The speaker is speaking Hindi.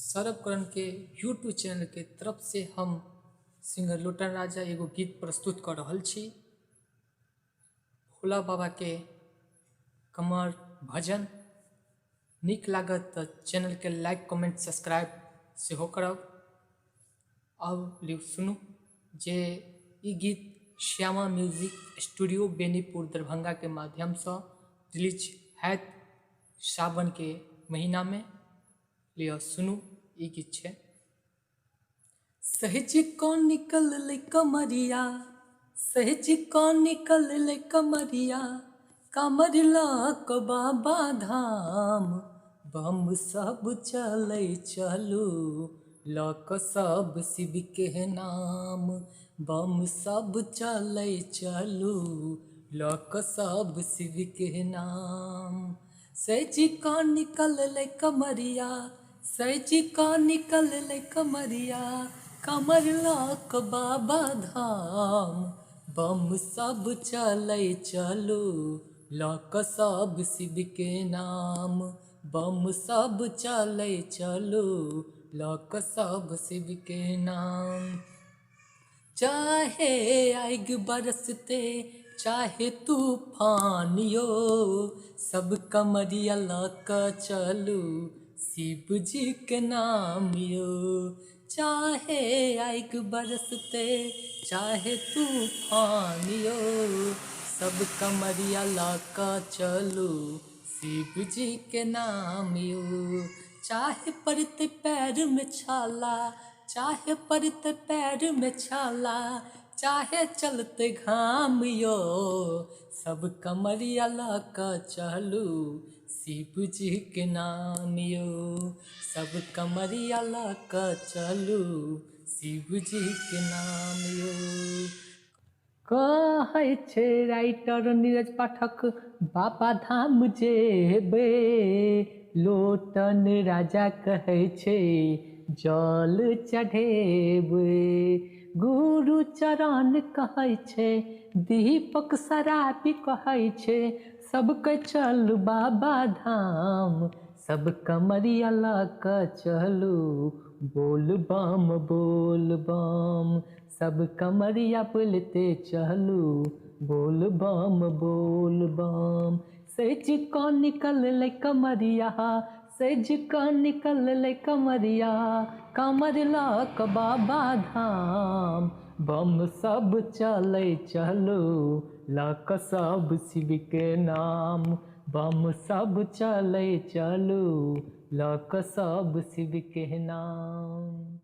सरबकरण के यूट्यूब चैनल के तरफ से हम सिंगर लोटन राजा एगो गीत प्रस्तुत कर रहल छी। भोला बाबा के कमर भजन निक लागत तो चैनल के लाइक कमेंट सब्सक्राइब सेहो करब। अब लियो सुनू जे ई गीत श्यामा म्यूजिक स्टूडियो बेनीपुर दरभंगा के माध्यम से रिलीज हैत सावन के महीना में। लियो सुनू ई गीत छे। सहज को निकल ले कमरिया, सहज को निकल ले कमरिया, कमर लाक बाबा धाम। बम सब चले चलू, लक सब शिव के नाम। बम सब चले चलू, लक सब शिव के नाम। सहज को निकल ले कमरिया, सहज को निकल ले कमरिया, कमर लाक बाबा धाम। बम सब चले चलू, लक सब शिव के नाम। बम सब चले चलू, लक सब शिव के नाम। चाहे आग बरसते चाहे तूफानियो, सब कमरिया लक चलू शिव जी के नाम यो। चाहे आग बरसते चाहे तूफानियो, सब कमरिया लक चलू शिव जी के नाम यो। चाहे पड़ते पैर में छाला, चाहे पड़ते पैर में छाला, चाहे चलते घाम यो, सब कमरिया लक चलू शिव जी के नाम यो। सब कमरिया लक चलू शिव जी के नाम यो। कहै छे राइटर नीरज पाठक बाबा धाम जेबे, लोटन राजा कहै छे जल चढ़ेबे। गुरु चरण कहै छे, दीपक शराबी कहै छे, सबके चल बाबा धाम। सब कमरिया लक चलू, बोल बम बोल बम। सब कमरिया बोलते चलू, बोल बम बोल बम। सहज को निकल ले कमरिया, सहज को निकल ले कमरिया, कमर लाक बाबा धाम। बम सब चले चलो, लक सब शिव के नाम। बम सब चले चलो, लक सब शिव के नाम।